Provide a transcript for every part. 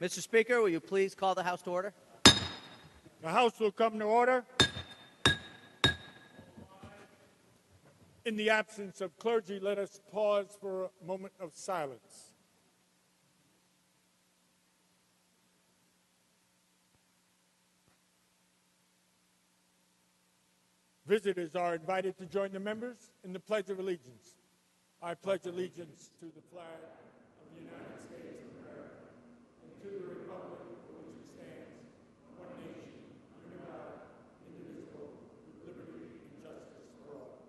Mr. Speaker, will you please call the House to order? The House will come to order. In the absence of clergy, let us pause for a moment of silence. Visitors are invited to join the members in the Pledge of Allegiance. I pledge allegiance to the flag of the United States of America and to the republic for which it stands, one nation, under God, indivisible, with liberty and justice for all.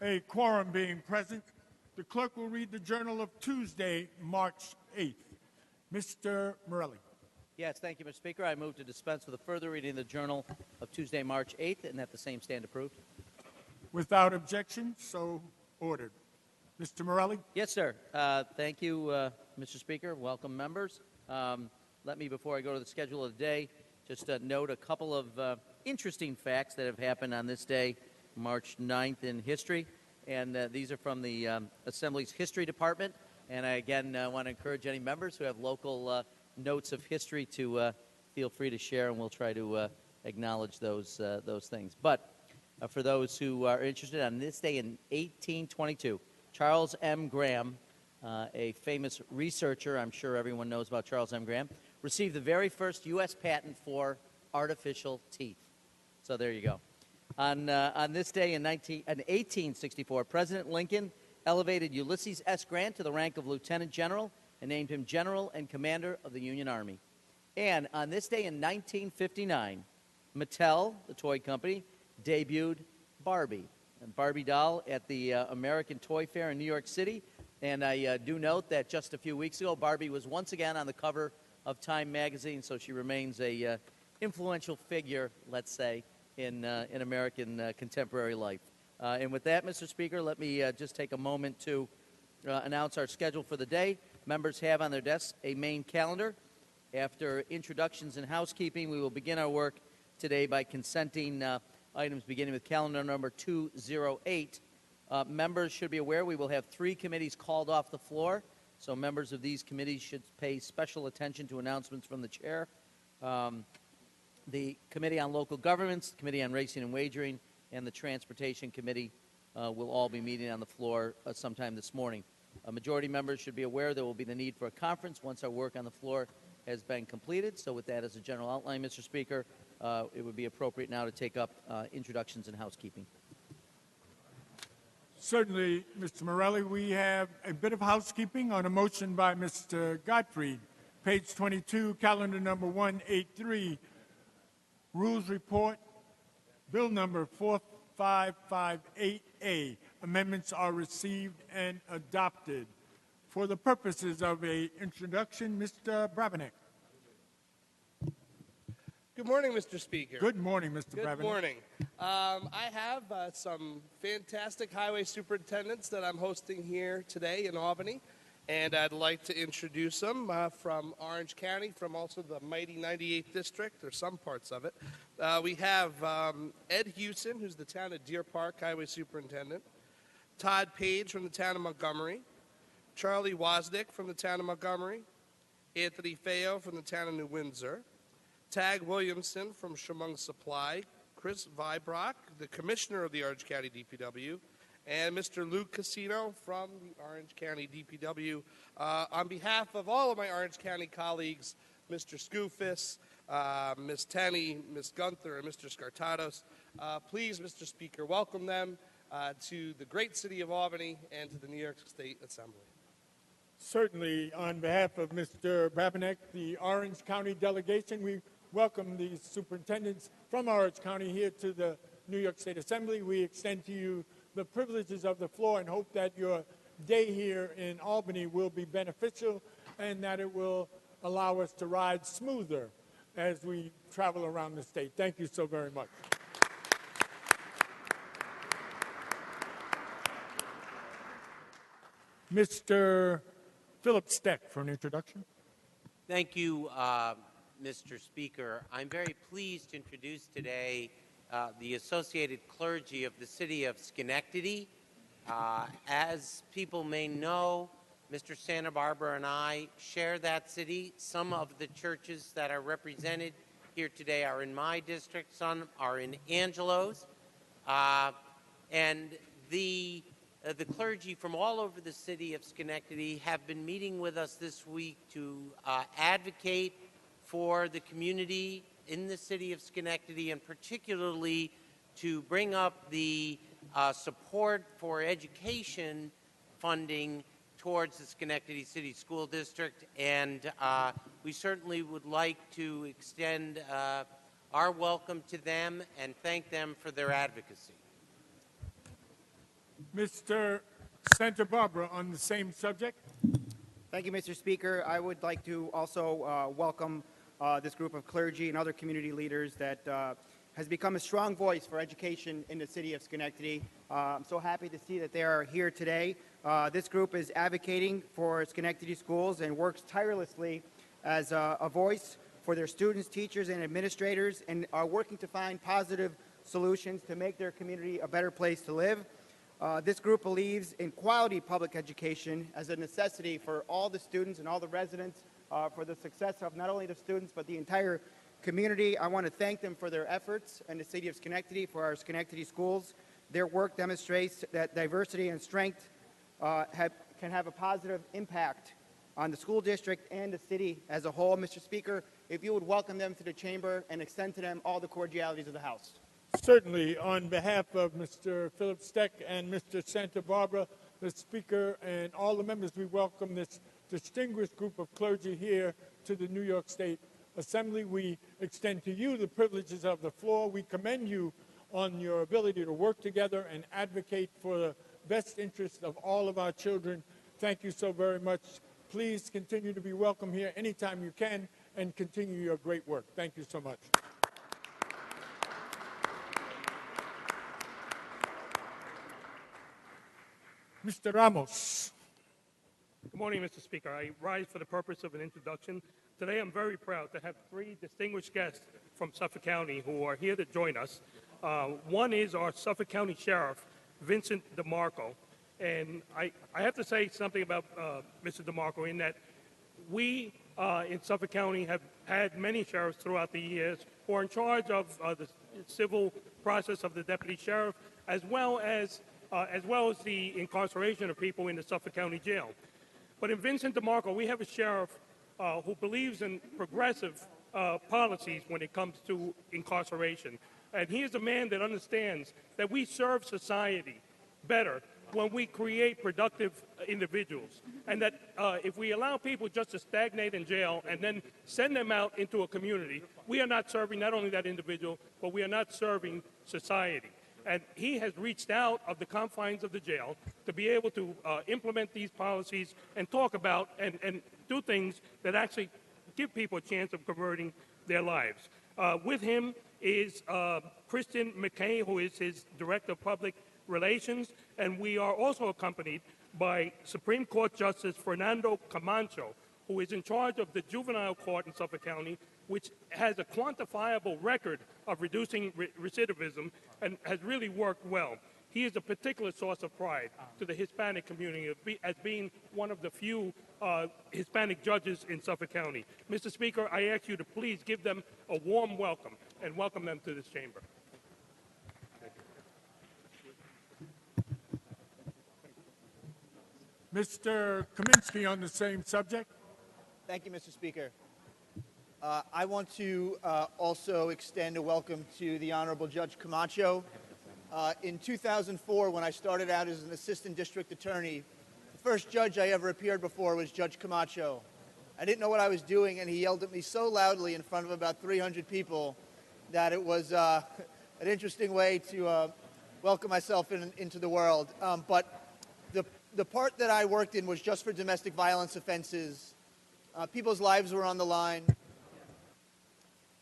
A quorum being present, the clerk will read the Journal of Tuesday, March 8th. Mr. Morelli. Yes, thank you, Mr. Speaker. I move to dispense with the further reading of the Journal of Tuesday, March 8th, and that the same stand approved. Without objection, so ordered. Mr. Morelli. Yes, sir. Thank you, Mr. Speaker. Welcome, members. Let me, before I go to the schedule of the day, just note a couple of interesting facts that have happened on this day, March 9th, in history. And these are from the Assembly's History Department. And I, again, want to encourage any members who have local notes of history to feel free to share, and we'll try to acknowledge those things. But for those who are interested, on this day in 1822, Charles M. Graham, a famous researcher, I'm sure everyone knows about Charles M. Graham, received the very first U.S. patent for artificial teeth. So there you go. On this day in 1864, President Lincoln elevated Ulysses S. Grant to the rank of Lieutenant General and named him General and Commander of the Union Army. And on this day in 1959, Mattel, the toy company, debuted Barbie, a Barbie doll at the American Toy Fair in New York City. And I do note that just a few weeks ago, Barbie was once again on the cover of Time magazine, so she remains a influential figure, let's say, in American contemporary life. And with that, Mr. Speaker, let me just take a moment to announce our schedule for the day. Members have on their desks a main calendar. After introductions and housekeeping, we will begin our work today by consenting items beginning with calendar number 208. Members should be aware we will have 3 committees called off the floor, so members of these committees should pay special attention to announcements from the chair. The Committee on Local Governments, the Committee on Racing and Wagering, and the Transportation Committee will all be meeting on the floor sometime this morning. Majority members should be aware there will be the need for a conference once our work on the floor has been completed. So with that as a general outline, Mr. Speaker, it would be appropriate now to take up introductions and housekeeping. Certainly, Mr. Morelli, we have a bit of housekeeping on a motion by Mr. Gottfried. Page 22, calendar number 183, Rules Report, Bill number 4558A. Amendments are received and adopted. For the purposes of an introduction, Mr. Brabenec. Good morning, Mr. Speaker. Good morning, Mr. Brabenec. Good morning. I have some fantastic highway superintendents that I'm hosting here today in Albany, and I'd like to introduce them from Orange County, from also the mighty 98th District, or some parts of it. We have Ed Hewson, who's the town of Deer Park Highway Superintendent, Todd Page from the town of Montgomery, Charlie Wozniak from the town of Montgomery, Anthony Feo from the town of New Windsor, Tag Williamson from Chemung Supply, Chris Vibrock, the Commissioner of the Orange County DPW, and Mr. Luke Casino from the Orange County DPW. On behalf of all of my Orange County colleagues, Mr. Skoufis, Ms. Tenney, Ms. Gunther, and Mr. Scartados, please, Mr. Speaker, welcome them to the great city of Albany and to the New York State Assembly. Certainly, on behalf of Mr. Brabenec, the Orange County delegation, we welcome these superintendents from Orange County here to the New York State Assembly. We extend to you the privileges of the floor and hope that your day here in Albany will be beneficial and that it will allow us to ride smoother as we travel around the state. Thank you so very much. Mr. Philip Steck for an introduction. Thank you, Mr. Speaker. I'm very pleased to introduce today the associated clergy of the city of Schenectady. As people may know, Mr. Santa Barbara and I share that city. Some of the churches that are represented here today are in my district, some are in Angelo's. And the clergy from all over the city of Schenectady have been meeting with us this week to advocate for the community in the city of Schenectady, and particularly to bring up the support for education funding towards the Schenectady City School District. And we certainly would like to extend our welcome to them and thank them for their advocacy. Mr. Santa Barbara, on the same subject. Thank you, Mr. Speaker. I would like to also welcome this group of clergy and other community leaders that has become a strong voice for education in the city of Schenectady. I'm so happy to see that they are here today. This group is advocating for Schenectady schools and works tirelessly as a voice for their students, teachers, and administrators, and are working to find positive solutions to make their community a better place to live. This group believes in quality public education as a necessity for all the students and all the residents, for the success of not only the students but the entire community. I want to thank them for their efforts in the city of Schenectady, for our Schenectady schools. Their work demonstrates that diversity and strength can have a positive impact on the school district and the city as a whole. Mr. Speaker, if you would welcome them to the chamber and extend to them all the cordialities of the House. Certainly, on behalf of Mr. Philip Steck and Mr. Santa Barbara, the Speaker, and all the members, we welcome this distinguished group of clergy here to the New York State Assembly. We extend to you the privileges of the floor. We commend you on your ability to work together and advocate for the best interests of all of our children. Thank you so very much. Please continue to be welcome here anytime you can and continue your great work. Thank you so much. Mr. Ramos. Good morning, Mr. Speaker. I rise for the purpose of an introduction. Today I'm very proud to have three distinguished guests from Suffolk County who are here to join us. One is our Suffolk County Sheriff, Vincent DeMarco. And I have to say something about Mr. DeMarco in that we in Suffolk County have had many sheriffs throughout the years who are in charge of the civil process of the deputy sheriff, as well as the incarceration of people in the Suffolk County Jail. But in Vincent DeMarco, we have a sheriff who believes in progressive policies when it comes to incarceration. And he is a man that understands that we serve society better when we create productive individuals. And that if we allow people just to stagnate in jail and then send them out into a community, we are not serving not only that individual, but we are not serving society. And he has reached out of the confines of the jail to be able to implement these policies and talk about and do things that actually give people a chance of converting their lives. With him is Kristen McKay, who is his Director of Public Relations, and we are also accompanied by Supreme Court Justice Fernando Camacho, who is in charge of the juvenile court in Suffolk County, which has a quantifiable record of reducing recidivism and has really worked well. He is a particular source of pride to the Hispanic community as being one of the few Hispanic judges in Suffolk County. Mr. Speaker, I ask you to please give them a warm welcome and welcome them to this chamber. Mr. Kaminsky on the same subject. Thank you, Mr. Speaker. I want to also extend a welcome to the Honorable Judge Camacho. In 2004, when I started out as an assistant district attorney, the first judge I ever appeared before was Judge Camacho. I didn't know what I was doing, and he yelled at me so loudly in front of about 300 people that it was an interesting way to welcome myself into the world. But the part that I worked in was just for domestic violence offenses. People's lives were on the line.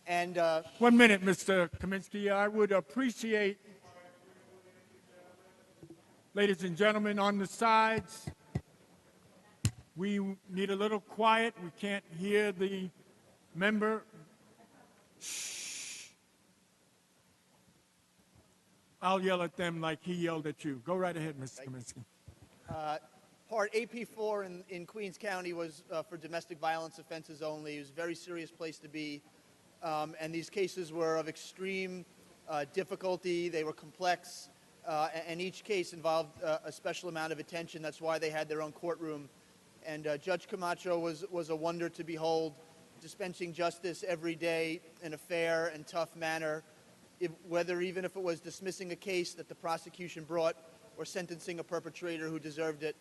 And 1 minute, Mr. Kaminsky. I would appreciate, ladies and gentlemen, on the sides, we need a little quiet. We can't hear the member. Shh. I'll yell at them like he yelled at you. Go right ahead, Mr. Kaminsky. Part AP4 in Queens County was for domestic violence offenses only. It was a very serious place to be. And these cases were of extreme difficulty. They were complex. And each case involved a special amount of attention. That's why they had their own courtroom. And Judge Camacho was a wonder to behold, dispensing justice every day in a fair and tough manner, even if it was dismissing a case that the prosecution brought or sentencing a perpetrator who deserved it.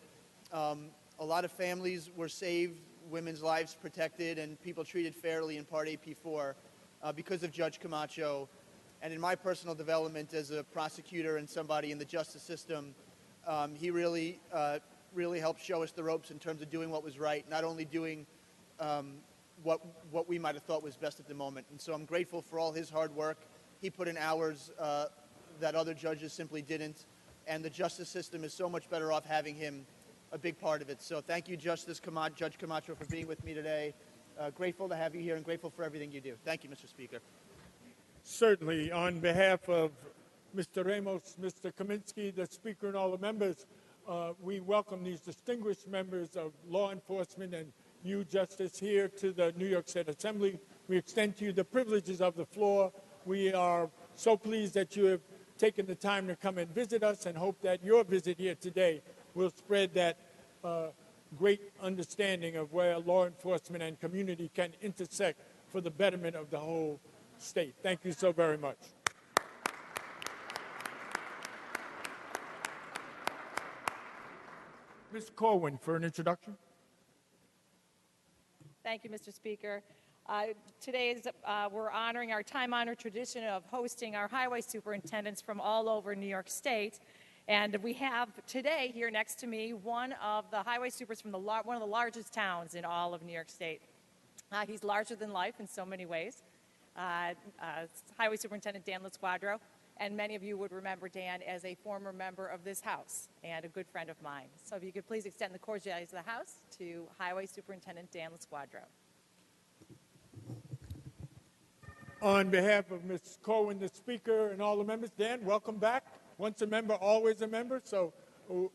A lot of families were saved, women's lives protected, and people treated fairly in Part AP4 because of Judge Camacho. And in my personal development as a prosecutor and somebody in the justice system, he really helped show us the ropes in terms of doing what was right, not only doing what we might have thought was best at the moment. And so I'm grateful for all his hard work. He put in hours that other judges simply didn't. And the justice system is so much better off having him a big part of it. So thank you, Judge Camacho, for being with me today. Grateful to have you here and grateful for everything you do. Thank you, Mr. Speaker. Certainly, on behalf of Mr. Ramos, Mr. Kaminsky, the Speaker, and all the members, we welcome these distinguished members of law enforcement and you, Justice, here to the New York State Assembly. We extend to you the privileges of the floor. We are so pleased that you have taken the time to come and visit us and hope that your visit here today will spread that great understanding of where law enforcement and community can intersect for the betterment of the whole state. Thank you so very much. Ms. Corwin for an introduction. Thank you, Mr. Speaker. Today we're honoring our time-honored tradition of hosting our highway superintendents from all over New York State. And we have today here next to me one of the highway supers from one of the largest towns in all of New York State. He's larger than life in so many ways. Highway Superintendent Dan Lasquadro, and many of you would remember Dan as a former member of this House and a good friend of mine. So if you could please extend the cordialities of the House to Highway Superintendent Dan Lasquadro. On behalf of Ms. Corwin, the Speaker, and all the members, Dan, welcome back. Once a member, always a member. So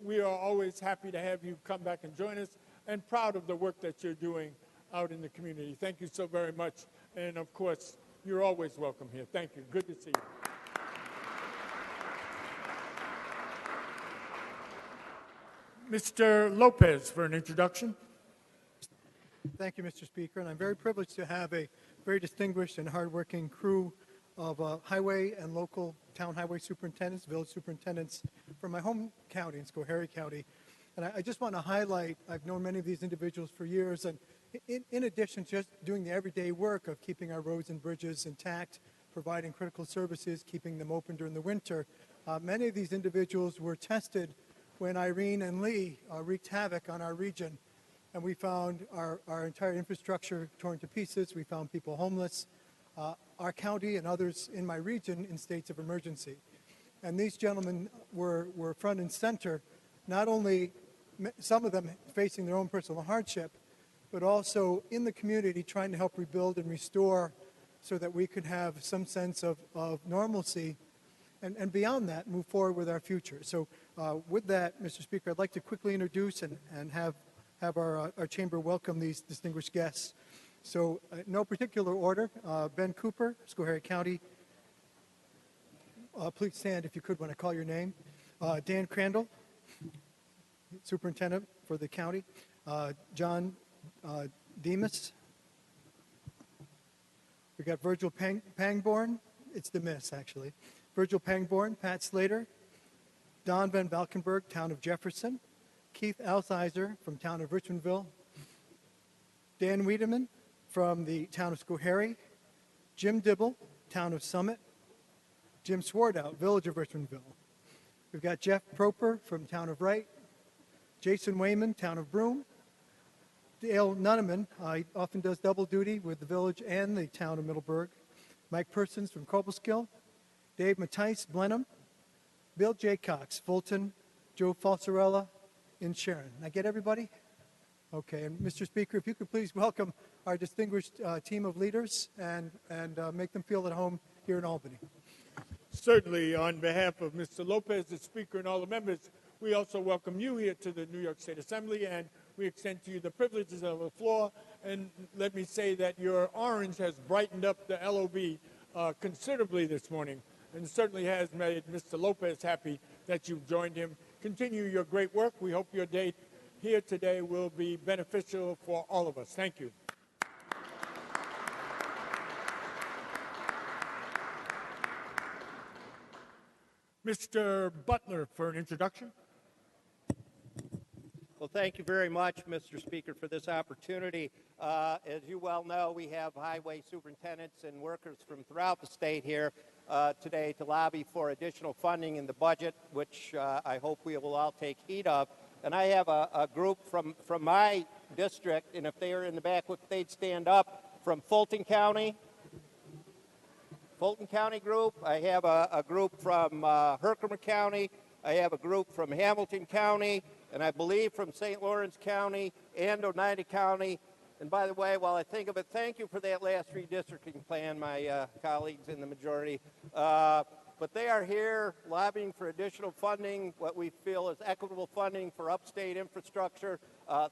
we are always happy to have you come back and join us and proud of the work that you're doing out in the community. Thank you so very much. And, of course, you're always welcome here. Thank you. Good to see you. Mr. Lopez for an introduction. Thank you, Mr. Speaker, and I'm very privileged to have a very distinguished and hardworking crew of highway and local town highway superintendents, village superintendents from my home county in Schoharie County. And I just want to highlight, I've known many of these individuals for years, and in addition to just doing the everyday work of keeping our roads and bridges intact, providing critical services, keeping them open during the winter, many of these individuals were tested when Irene and Lee wreaked havoc on our region. And we found our entire infrastructure torn to pieces. We found people homeless, our county and others in my region in states of emergency. And these gentlemen were front and center, not only some of them facing their own personal hardship, but also in the community trying to help rebuild and restore so that we could have some sense of normalcy and beyond that, move forward with our future. So with that, Mr. Speaker, I'd like to quickly introduce and have our chamber welcome these distinguished guests. So no particular order, Ben Cooper, Schoharie County. Please stand if you could when I call your name. Dan Crandall, Superintendent for the county. John Demas. We got Virgil Pangborn. It's the miss, actually. Virgil Pangborn, Pat Slater. Don Van Valkenburg, town of Jefferson. Keith Alsizer from town of Richmondville. Dan Wiedemann from the town of Schoharie. Jim Dibble, town of Summit. Jim Swartout, village of Richmondville. We've got Jeff Proper from town of Wright. Jason Wayman, town of Broome. Dale Nunneman, he often does double duty with the village and the town of Middleburg. Mike Persons from Cobleskill. Dave Mattice, Blenheim. Bill Jaycox, Fulton. Joe Falsarella in Sharon. Did I get everybody? Okay, and Mr. Speaker, if you could please welcome our distinguished team of leaders and make them feel at home here in Albany. Certainly, on behalf of Mr. Lopez, the Speaker, and all the members, we also welcome you here to the New York State Assembly, and we extend to you the privileges of the floor. And let me say that your orange has brightened up the LOB considerably this morning, and certainly has made Mr. Lopez happy that you've joined him. Continue your great work. We hope your day here today will be beneficial for all of us. Thank you. Mr. Butler for an introduction. Well, thank you very much, Mr. Speaker, for this opportunity. As you well know, we have highway superintendents and workers from throughout the state here today to lobby for additional funding in the budget, which I hope we will all take heed of. And I have a group from my district, and if they are in the back, if they'd stand up, from Fulton County group. I have a group from Herkimer County. I have a group from Hamilton County, and I believe from St. Lawrence County and Oneida County. And by the way, while I think of it, thank you for that last redistricting plan, my colleagues in the majority. But they are here lobbying for additional funding, what we feel is equitable funding for upstate infrastructure.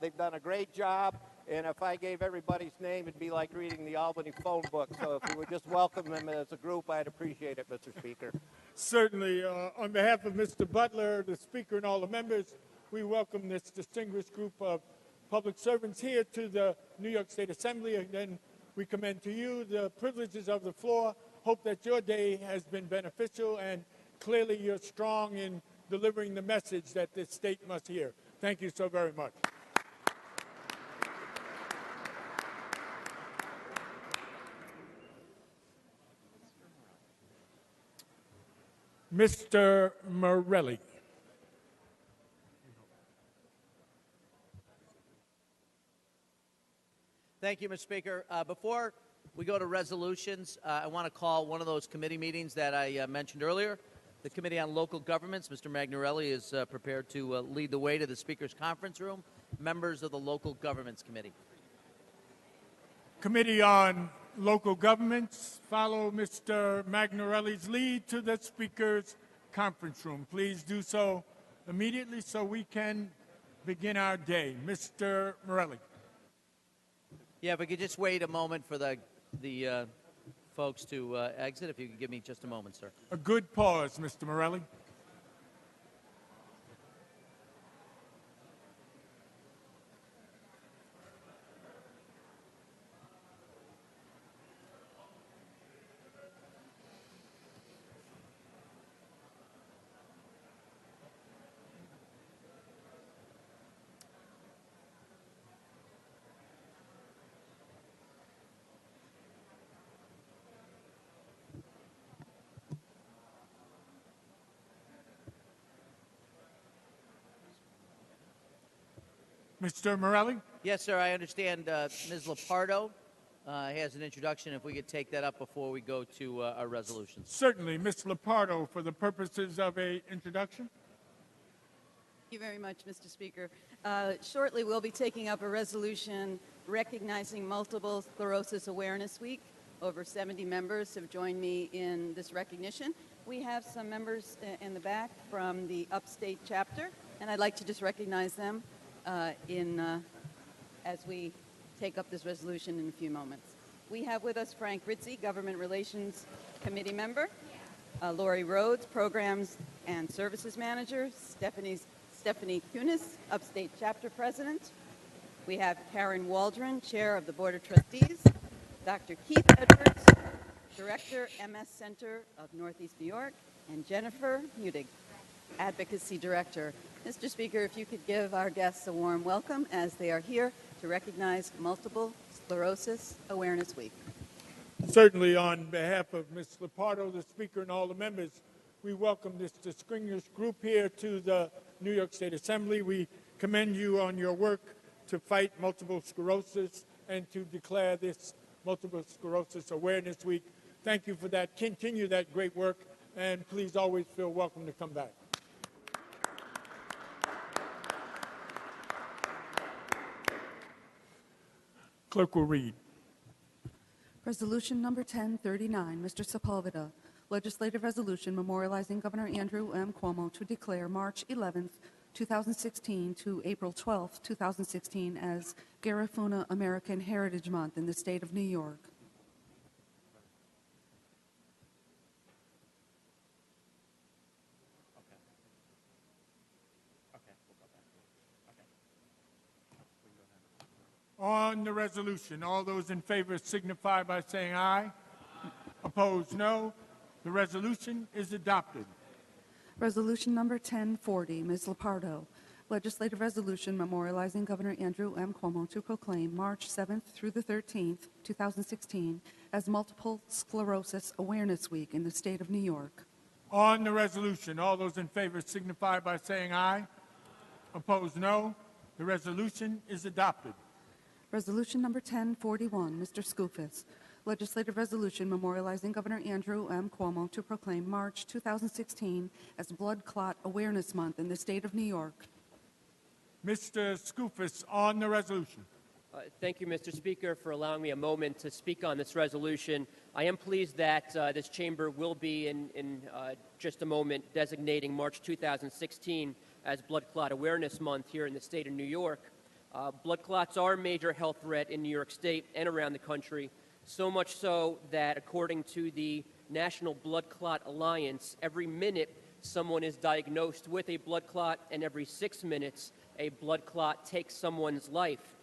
They've done a great job, and if I gave everybody's name, it'd be like reading the Albany phone book. So if we would just welcome them as a group, I'd appreciate it, Mr. Speaker. Certainly, on behalf of Mr. Butler, the Speaker, and all the members, we welcome this distinguished group of public servants here to the New York State Assembly. And then we commend to you the privileges of the floor. Hope that your day has been beneficial, and clearly you're strong in delivering the message that this state must hear. Thank you so very much. Mr. Morelli. Thank you, Mr. Speaker. Before we go to resolutions, I want to call one of those committee meetings that I mentioned earlier. The Committee on Local Governments, Mr. Magnarelli is prepared to lead the way to the Speaker's conference room. Members of the Local Governments Committee. Committee on Local Governments, follow Mr. Magnarelli's lead to the Speaker's conference room. Please do so immediately so we can begin our day. Mr. Morelli. Yeah, if we could just wait a moment for the folks to exit. If you could give me just a moment, sir. A good pause, Mr. Morelli. Mr. Morelli? Yes, sir. I understand Ms. Lepardo has an introduction. If we could take that up before we go to our resolutions. Certainly. Ms. Lepardo, for the purposes of an introduction. Thank you very much, Mr. Speaker. Shortly, we'll be taking up a resolution recognizing Multiple Sclerosis Awareness Week. Over 70 members have joined me in this recognition. We have some members in the back from the Upstate chapter, and I'd like to just recognize them as we take up this resolution in a few moments. We have with us Frank Ritzy, Government Relations Committee member, Lori Rhodes, Programs and Services Manager, Stephanie Kunis, Upstate Chapter President. We have Karen Waldron, Chair of the Board of Trustees, Dr. Keith Edwards, Director, MS Center of Northeast New York, and Jennifer Mudig, Advocacy Director. Mr. Speaker, if you could give our guests a warm welcome as they are here to recognize Multiple Sclerosis Awareness Week. Certainly, on behalf of Ms. Lepardo, the Speaker, and all the members, we welcome this distinguished group here to the New York State Assembly. We commend you on your work to fight multiple sclerosis and to declare this Multiple Sclerosis Awareness Week. Thank you for that. Continue that great work, and please always feel welcome to come back. Clerk will read. Resolution number 1039, Mr. Sepulveda. Legislative resolution memorializing Governor Andrew M. Cuomo to declare March 11th, 2016 to April 12th, 2016 as Garifuna American Heritage Month in the state of New York. On the resolution, all those in favor signify by saying aye. Opposed, no. The resolution is adopted. Resolution number 1040, Ms. Lepardo. Legislative resolution memorializing Governor Andrew M. Cuomo to proclaim March 7th through the 13th, 2016 as Multiple Sclerosis Awareness Week in the state of New York. On the resolution, all those in favor signify by saying aye. Opposed, no. The resolution is adopted. Resolution number 1041, Mr. Skoufis. Legislative resolution memorializing Governor Andrew M. Cuomo to proclaim March 2016 as Blood Clot Awareness Month in the state of New York. Mr. Skoufis, on the resolution. Thank you, Mr. Speaker, for allowing me a moment to speak on this resolution. I am pleased that this chamber will be, in just a moment, designating March 2016 as Blood Clot Awareness Month here in the state of New York. Blood clots are a major health threat in New York State and around the country, so much so that according to the National Blood Clot Alliance, every minute someone is diagnosed with a blood clot, and every 6 minutes a blood clot takes someone's life.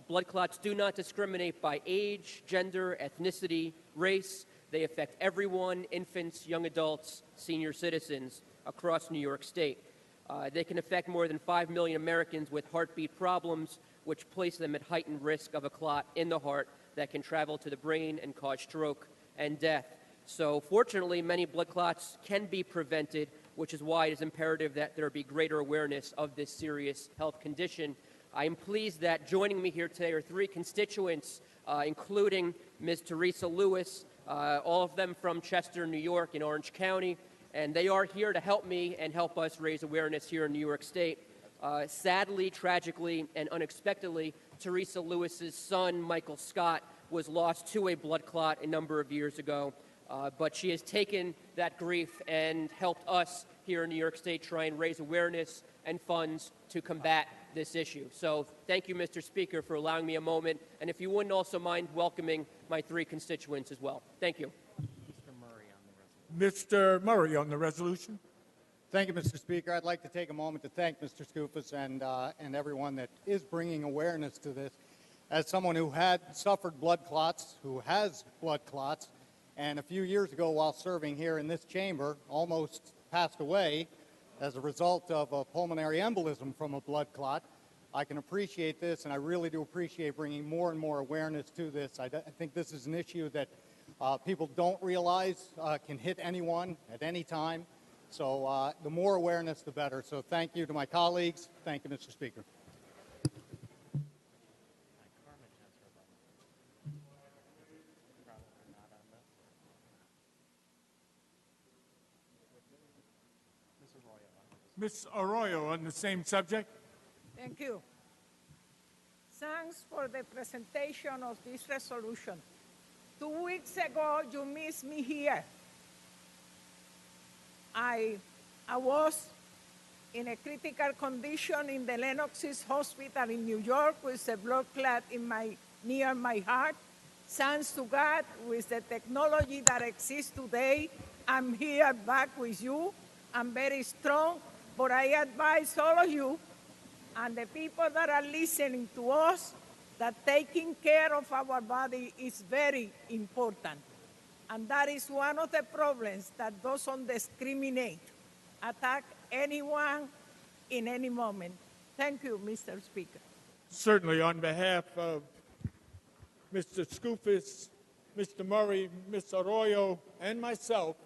Blood clots do not discriminate by age, gender, ethnicity, race. They affect everyone, infants, young adults, senior citizens across New York State. They can affect more than 5 million Americans with heartbeat problems, which place them at heightened risk of a clot in the heart that can travel to the brain and cause stroke and death. So fortunately, many blood clots can be prevented, which is why it is imperative that there be greater awareness of this serious health condition. I am pleased that joining me here today are 3 constituents, including Ms. Teresa Lewis, all of them from Chester, New York, in Orange County, and they are here to help me and help us raise awareness here in New York State. Sadly, tragically, and unexpectedly, Teresa Lewis's son, Michael Scott, was lost to a blood clot a number of years ago, but she has taken that grief and helped us here in New York State try and raise awareness and funds to combat this issue. So thank you, Mr. Speaker, for allowing me a moment, and if you wouldn't also mind welcoming my 3 constituents as well. Thank you. Mr. Murray on the resolution. Thank you, Mr. Speaker. I'd like to take a moment to thank Mr. Skoufis and everyone that is bringing awareness to this. As someone who had suffered blood clots, who has blood clots, and a few years ago while serving here in this chamber, almost passed away as a result of a pulmonary embolism from a blood clot, I can appreciate this, and I really do appreciate bringing more and more awareness to this. I think this is an issue that people don't realize can hit anyone at any time. So the more awareness, the better. So thank you to my colleagues. Thank you, Mr. Speaker. Ms. Arroyo on the same subject. Thank you. Thanks for the presentation of this resolution. 2 weeks ago, you missed me here. I was in a critical condition in the Lenox's Hospital in New York with a blood clot near my heart. Thanks to God, with the technology that exists today, I'm here back with you. I'm very strong, but I advise all of you and the people that are listening to us that taking care of our body is very important. And that is one of the problems that doesn't discriminate, attack anyone in any moment. Thank you, Mr. Speaker. Certainly, on behalf of Mr. Skoufis, Mr. Murray, Ms. Arroyo, and myself,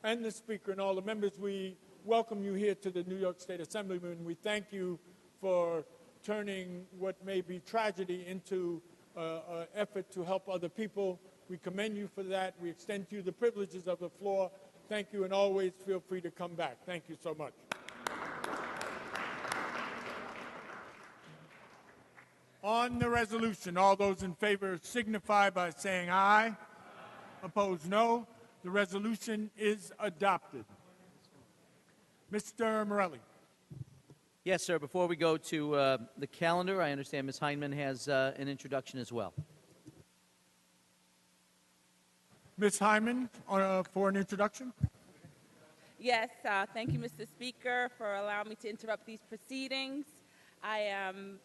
and the Speaker and all the members, we welcome you here to the New York State Assembly, and we thank you for turning what may be tragedy into an effort to help other people. We commend you for that. We extend to you the privileges of the floor. Thank you, and always feel free to come back. Thank you so much. On the resolution, all those in favor signify by saying aye. Opposed, no. The resolution is adopted. Mr. Morelli. Yes, sir. Before we go to the calendar, I understand Ms. Heineman has an introduction as well. Ms. Hyman, for an introduction. Yes, thank you, Mr. Speaker, for allowing me to interrupt these proceedings. I am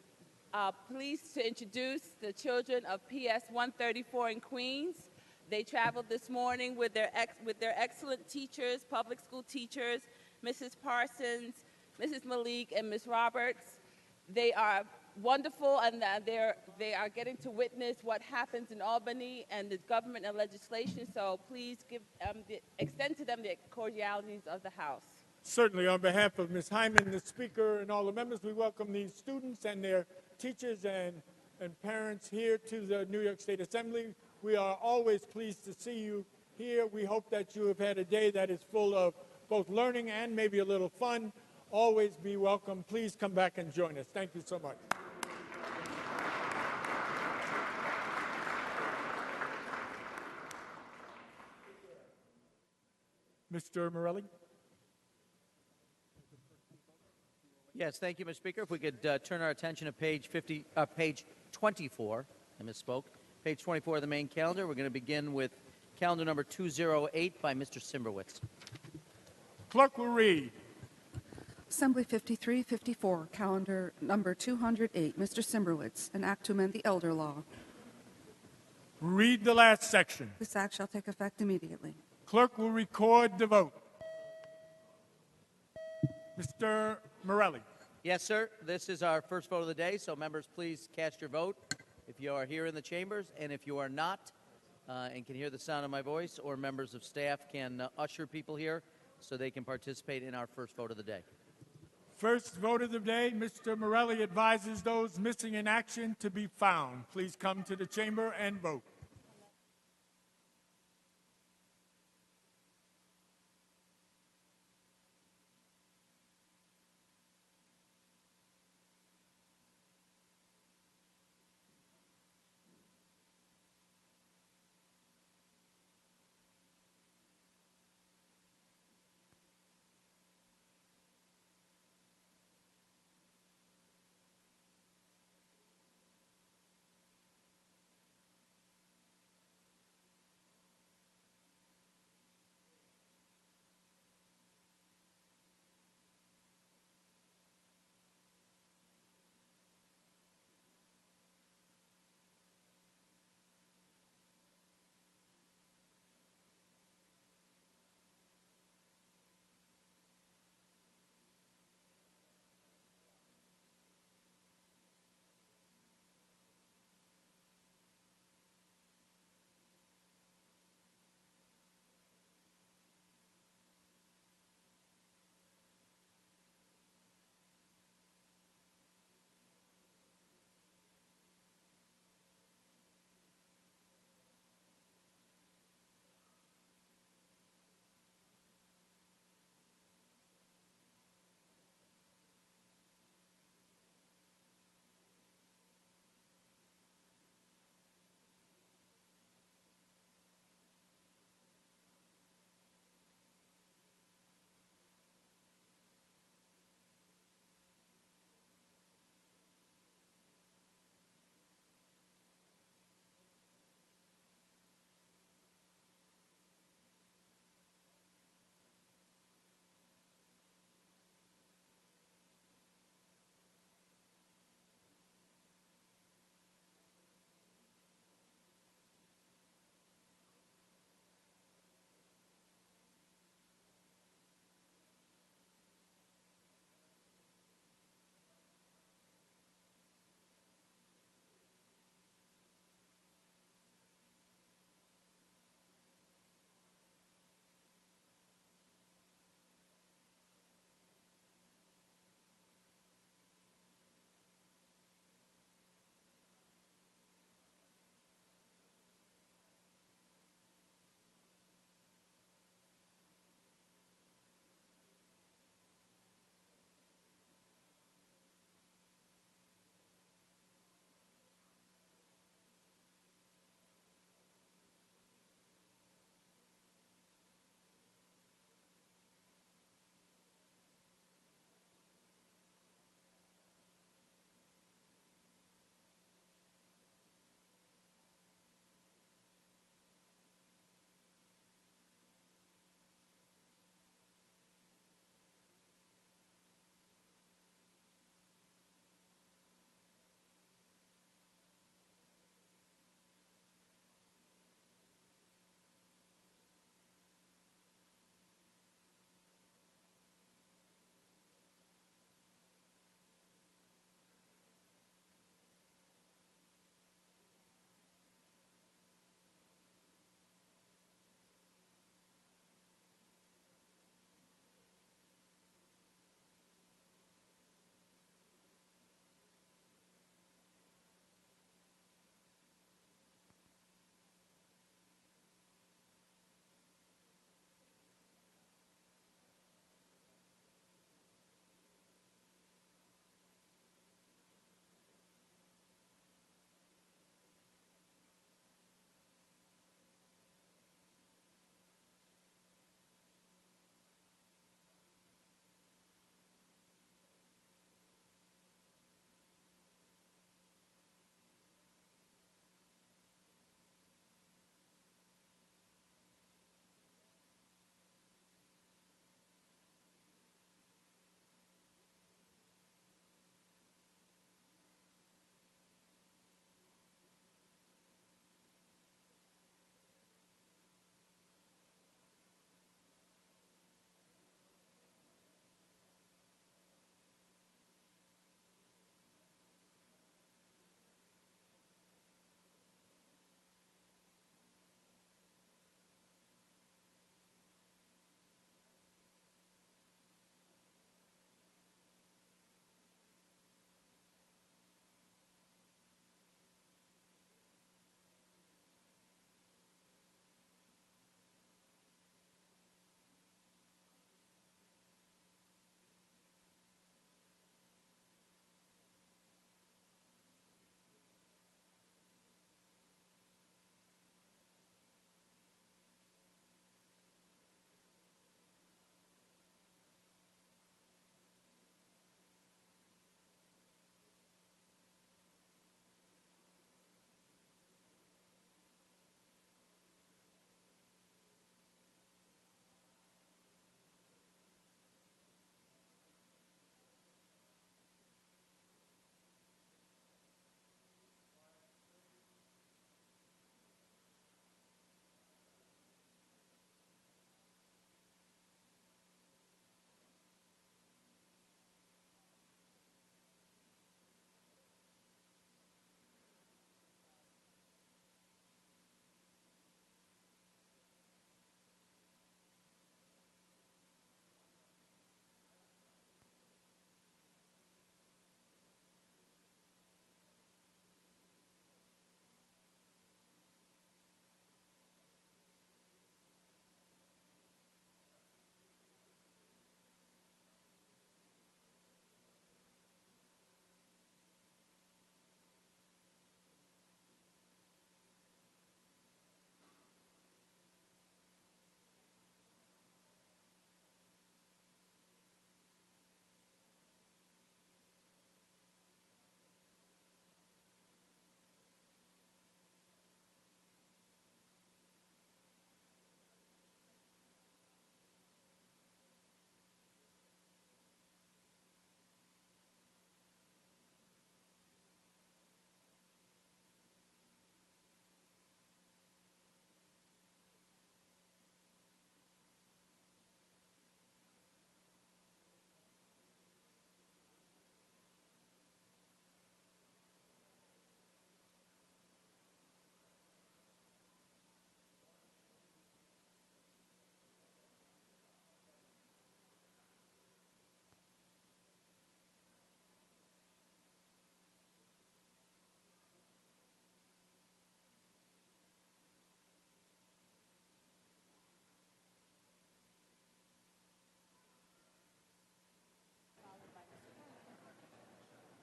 pleased to introduce the children of PS 134 in Queens. They traveled this morning with their excellent teachers, public school teachers, Mrs. Parsons, Mrs. Malik, and Ms. Roberts. They are wonderful, and they are getting to witness what happens in Albany and the government and legislation. So please extend to them the cordialities of the House. Certainly, on behalf of Ms. Hyman, the Speaker, and all the members, we welcome these students and their teachers and parents here to the New York State Assembly. We are always pleased to see you here. We hope that you have had a day that is full of both learning and maybe a little fun. Always be welcome. Please come back and join us. Thank you so much. Mr. Morelli. Yes, thank you, Mr. Speaker. If we could turn our attention to page 24, I misspoke, page 24 of the main calendar. We're going to begin with calendar number 208 by Mr. Simberwitz. Clerk will read. Assembly 5354, calendar number 208, Mr. Simberwitz, an act to amend the elder law. Read the last section. This act shall take effect immediately. Clerk will record the vote. Mr. Morelli. Yes, sir. This is our first vote of the day, so members, please cast your vote if you are here in the chambers, and if you are not and can hear the sound of my voice, or members of staff can usher people here so they can participate in our first vote of the day. First vote of the day, Mr. Morelli advises those missing in action to be found. Please come to the chamber and vote.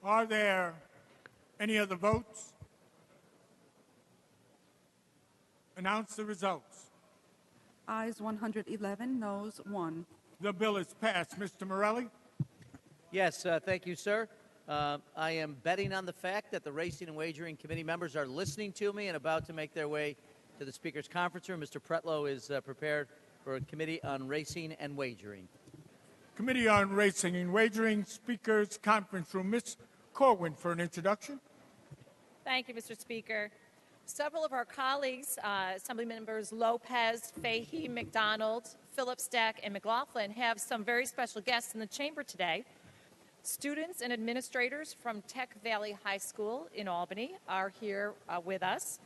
Are there any other votes? Announce the results. Ayes 111, noes 1. The bill is passed. Mr. Morelli? Yes, thank you, sir. I am betting on the fact that the Racing and Wagering Committee members are listening to me and about to make their way to the Speaker's conference room. Mr. Pretlow is prepared for a Committee on Racing and Wagering. Committee on Racing and Wagering, Speaker's Conference Room. Ms. Corwin for an introduction. Thank you, Mr. Speaker. Several of our colleagues, Assembly members Lopez, Fahey, McDonald, Phillips, Stack, and McLaughlin, have some very special guests in the chamber today. Students and administrators from Tech Valley High School in Albany are here with us.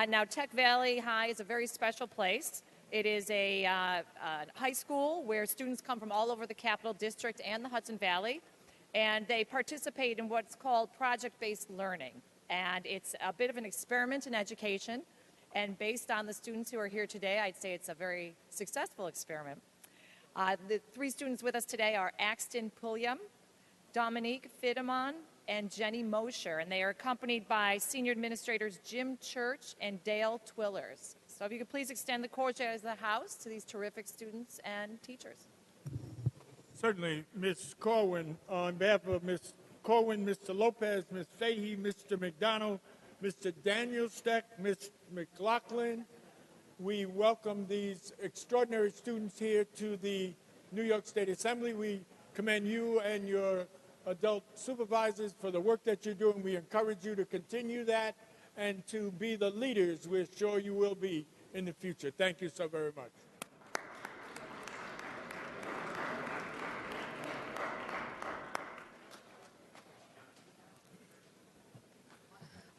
Now, Tech Valley High is a very special place. It is a high school where students come from all over the Capital District and the Hudson Valley, and they participate in what's called project-based learning. And it's a bit of an experiment in education, and based on the students who are here today, I'd say it's a very successful experiment. The three students with us today are Axton Pulliam, Dominique Fidamon, and Jenny Mosher, and they are accompanied by senior administrators Jim Church and Dale Twillers. So if you could please extend the courtesy of the House to these terrific students and teachers. Certainly, Ms. Corwin. On behalf of Ms. Corwin, Mr. Lopez, Ms. Fahey, Mr. McDonald, Mr. Daniel Steck, Ms. McLaughlin, we welcome these extraordinary students here to the New York State Assembly. We commend you and your adult supervisors for the work that you're doing. We encourage you to continue that and to be the leaders we're sure you will be in the future. Thank you so very much.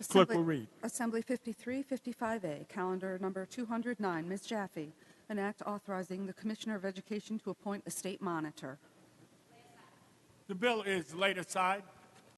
Clerk will read. Assembly 5355A, calendar number 209, Ms. Jaffe, an act authorizing the Commissioner of Education to appoint a state monitor. The bill is laid aside.